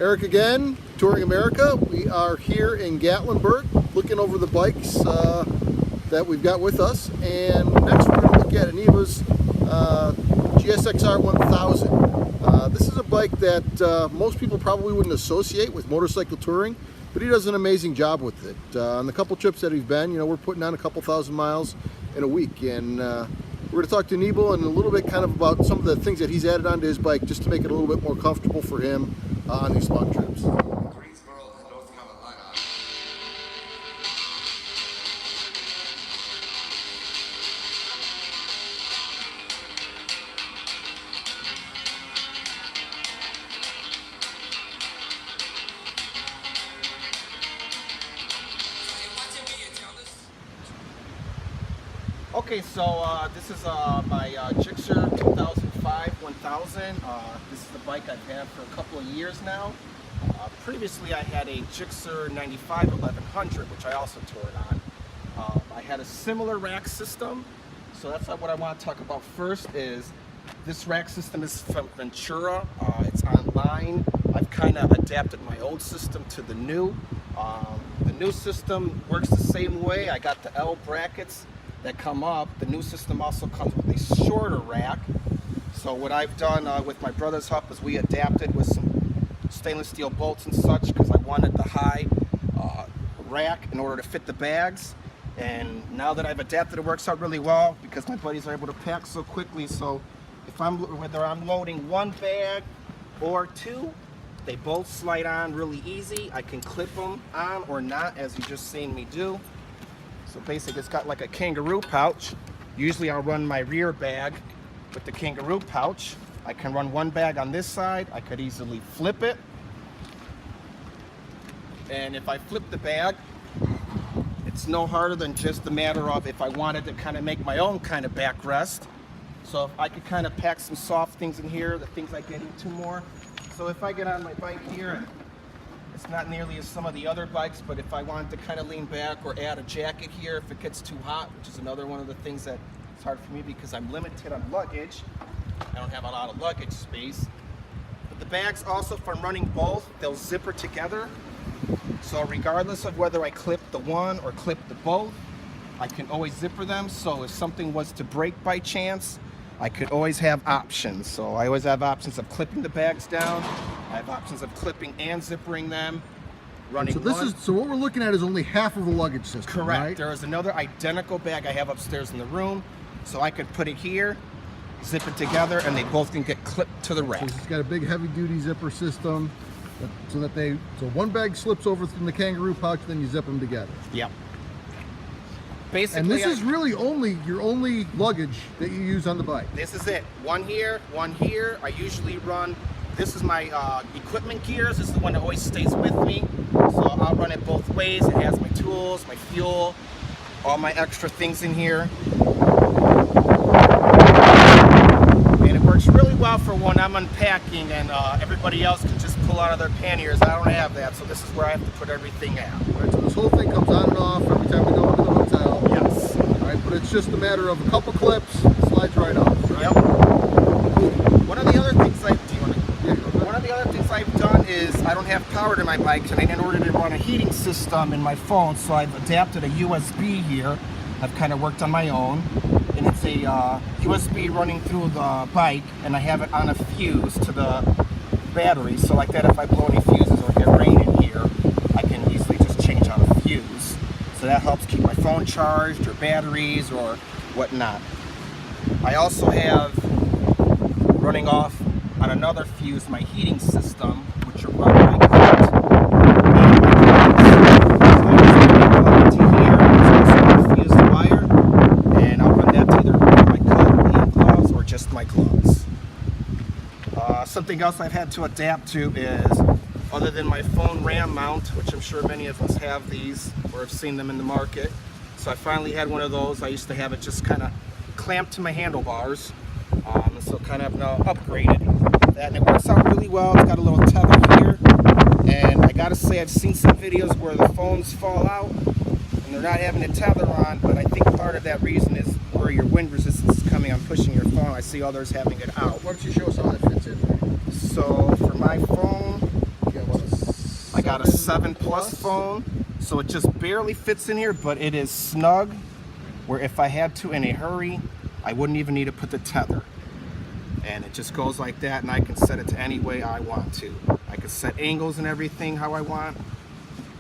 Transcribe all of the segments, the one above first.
Eric again, Touring America. We are here in Gatlinburg looking over the bikes that we've got with us, and next we're going to look at Anibal's GSXR 1000. This is a bike that most people probably wouldn't associate with motorcycle touring, but he does an amazing job with it. On the couple trips that he's been, we're putting on a couple thousand miles in a week, and we're going to talk to Anibal and a little bit kind of about some of the things that he's added onto his bike just to make it a little bit more comfortable for him on these long trips. Okay, so this is my GSXR 2005 1000. This is the bike I've had for a couple of years now. Previously I had a GSXR 95 1100, which I also toured on. I had a similar rack system, so that's what I want to talk about first. Is this rack system is from Ventura. It's online. I've kind of adapted my old system to the new. The new system works the same way. I got the L brackets that come up. The new system also comes with a shorter rack. So what I've done with my brother's help is we adapted with some stainless steel bolts and such, because I wanted the high rack in order to fit the bags. And now that I've adapted, it works out really well because my buddies are able to pack so quickly. So if whether I'm loading one bag or two, they both slide on really easy. I can clip them on or not, as you just seen me do. So basically it's got like a kangaroo pouch. Usually I'll run my rear bag with the kangaroo pouch. I can run one bag on this side. I could easily flip it. And if I flip the bag, it's no harder than just a matter of if I wanted to kind of make my own kind of backrest. So if I could kind of pack some soft things in here, the things I get into more. So if I get on my bike here, and it's not nearly as some of the other bikes, but if I wanted to kind of lean back or add a jacket here if it gets too hot, which is another one of the things that it's hard for me because I'm limited on luggage. I don't have a lot of luggage space. But the bags also, from running both, they'll zipper together. So regardless of whether I clip the one or clip the both, I can always zipper them. So if something was to break by chance, I could always have options. So I always have options of clipping the bags down. I have options of clipping and zippering them. Running So what we're looking at is only half of the luggage system. Correct. Right? There is another identical bag I have upstairs in the room. So I could put it here, zip it together, and they both can get clipped to the rack. So it's got a big heavy-duty zipper system, so one bag slips over from the kangaroo pouch, then you zip them together. Yep. Basically, and this is really your only luggage that you use on the bike. This is it. One here, one here. I usually run, this is my equipment gears. This is the one that always stays with me. So I'll run it both ways. It has my tools, my fuel, all my extra things in here. And it works really well for when I'm unpacking and everybody else can just pull out of their panniers. I don't have that, so this is where I have to put everything out. Right, so this whole thing comes on and off every time we go into the hotel. Yes. All right, but it's just a matter of a couple clips, slides right off. Right? Yep. One of the other things I've done is I don't have power to my bike, and in order to run a heating system in my phone, so I've adapted a USB here. I've kind of worked on my own, and it's a USB running through the bike, and I have it on a fuse to the battery. So like that, if I blow any fuses or get rain in here, I can easily just change out a fuse. So that helps keep my phone charged, or batteries, or whatnot. I also have running off on another fuse my heating system, which will run my coat to here. It's also a fused wire, and I'll run that to either my coat and gloves or just my gloves. Something else I've had to adapt to is, other than my phone RAM mount, which I'm sure many of us have these or have seen them in the market. So I finally had one of those. I used to have it just kind of clamped to my handlebars. So kind of now upgraded that, and it works out really well. It's got a little tether here, and I gotta say I've seen some videos where the phones fall out and they're not having a tether on, but I think part of that reason is where your wind resistance is coming on pushing your phone. I see others having it out. Why don't you show us how that fits in? So for my phone, Yeah, well, got a 7 Plus phone, so it just barely fits in here, but it is snug, where if I had to in a hurry, I wouldn't even need to put the tether. And it just goes like that, and I can set it to any way I want to. I can set angles and everything how I want,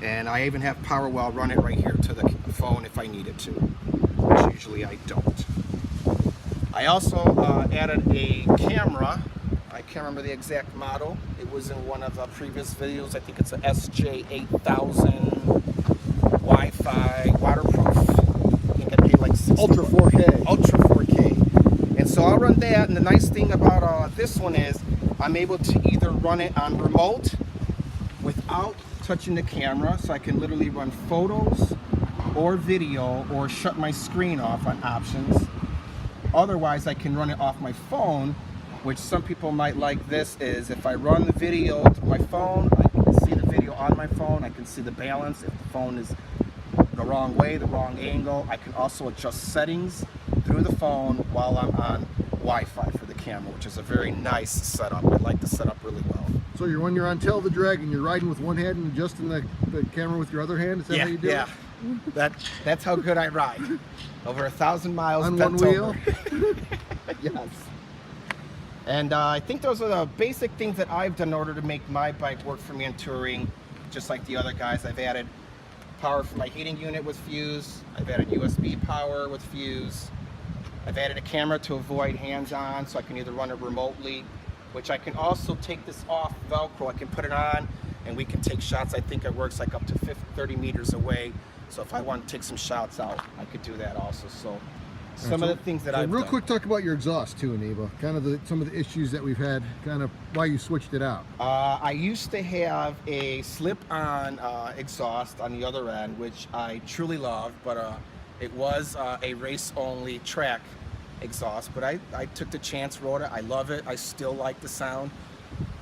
and I even have power while run it right here to the phone if I needed to, which usually I don't. I also added a camera. I can't remember the exact model. It was in one of the previous videos. I think it's a SJ8000 Wi-Fi waterproof. I think I paid like $60. Ultra 4K. Ultra 4K. And so I'll run that, and the nice thing about this one is I'm able to either run it on remote without touching the camera, so I can literally run photos or video or shut my screen off on options. Otherwise, I can run it off my phone, which some people might like. This is if I run the video to my phone, I can see the video on my phone, I can see the balance. If the phone is the wrong way, the wrong angle, I can also adjust settings through the phone while I'm on Wi-Fi for the camera, which is a very nice setup. I like the setup really well. So when you're on Tail the Dragon, you're riding with one hand and adjusting the camera with your other hand? Is that how you do it? That's how good I ride. Over 1,000 miles on one wheel? Yes. And I think those are the basic things that I've done in order to make my bike work for me in touring. Just like the other guys, I've added power for my heating unit with fuse. I've added USB power with fuse. I've added a camera to avoid hands-on, so I can either run it remotely, which I can also take this off Velcro. I can put it on and we can take shots. I think it works like up to 30 meters away. So if I want to take some shots out, I could do that also. So some of the things that I've real done. quick, talk about your exhaust too, Anibal. Kind of some of the issues that we've had, kind of why you switched it out. I used to have a slip-on exhaust on the other end, which I truly love, but it was a race-only track exhaust. But I took the chance, rode it. I love it. I still like the sound.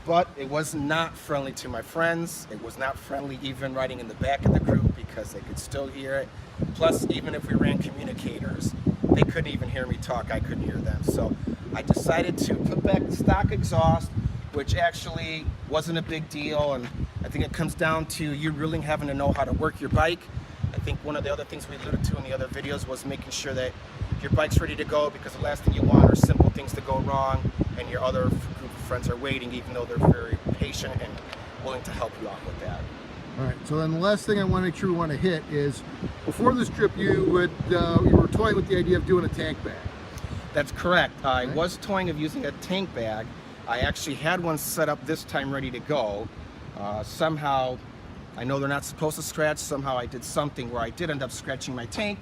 But it was not friendly to my friends. It was not friendly even riding in the back of the group because they could still hear it. Plus, even if we ran communicators, they couldn't even hear me talk. I couldn't hear them. So I decided to put back the stock exhaust, which actually wasn't a big deal. And I think it comes down to you really having to know how to work your bike. I think one of the other things we alluded to in the other videos was making sure that your bike's ready to go, because the last thing you want are simple things to go wrong and your other group of friends are waiting, even though they're very patient and willing to help you out with that. All right, so then the last thing I want to make sure we want to hit is, before this trip you were toying with the idea of doing a tank bag. That's correct. I was toying of using a tank bag. I actually had one set up this time ready to go. Somehow, I know they're not supposed to scratch, somehow I did something where I did end up scratching my tank.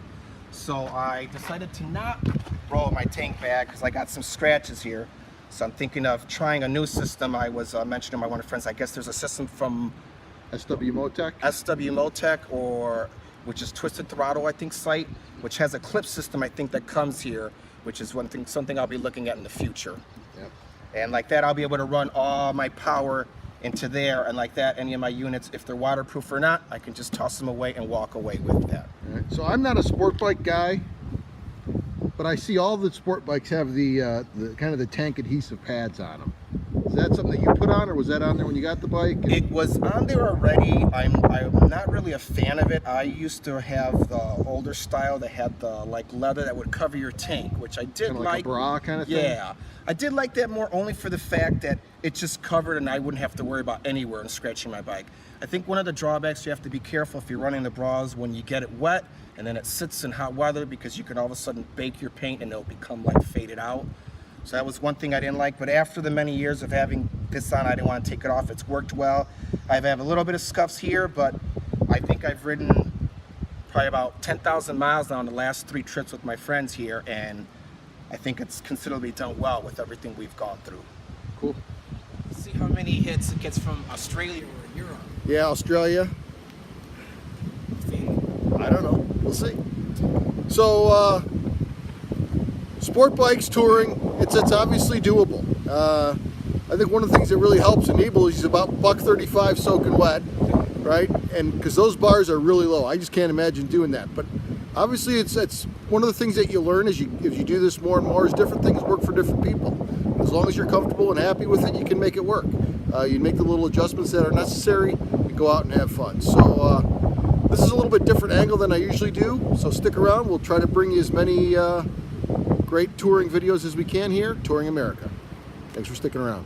So I decided to not roll my tank bag because I got some scratches here. So I'm thinking of trying a new system. I was mentioning to one of my friends, I guess there's a system from SW Motec? SW Motec, or which is Twisted Throttle, I think, site, which has a clip system, I think, that comes here, which is something I'll be looking at in the future. Yep. And like that, I'll be able to run all my power into there, and like that, any of my units, if they're waterproof or not, I can just toss them away and walk away with that. All right. So I'm not a sport bike guy, but I see all the sport bikes have the kind of the tank adhesive pads on them. Is that something that you put on, or was that on there when you got the bike? It was on there already. I'm not really a fan of it. I used to have the older style that had the like leather that would cover your tank, which I did kind of like a bra kind of thing? Yeah, I did like that more, only for the fact that it just covered and I wouldn't have to worry about anywhere and scratching my bike. I think one of the drawbacks, you have to be careful if you're running the bras when you get it wet and then it sits in hot weather, because you can all of a sudden bake your paint and it'll become like faded out. So that was one thing I didn't like, but after the many years of having this on, I didn't want to take it off. It's worked well. I've had a little bit of scuffs here, but I think I've ridden probably about 10,000 miles now on the last 3 trips with my friends here, and I think it's considerably done well with everything we've gone through. Cool. See how many hits it gets from Australia or Europe. Yeah, Australia. I don't know. We'll see. So, sport bikes, touring, it's obviously doable. I think one of the things that really helps Anibal is he's about $135 soaking wet, right? And because those bars are really low, I just can't imagine doing that. But obviously, it's one of the things that you learn as you do this more and more, is different things work for different people. As long as you're comfortable and happy with it, you can make it work. You make the little adjustments that are necessary. It go out and have fun. So this is a little bit different angle than I usually do, so stick around. We'll try to bring you as many great touring videos as we can here, Touring America. Thanks for sticking around.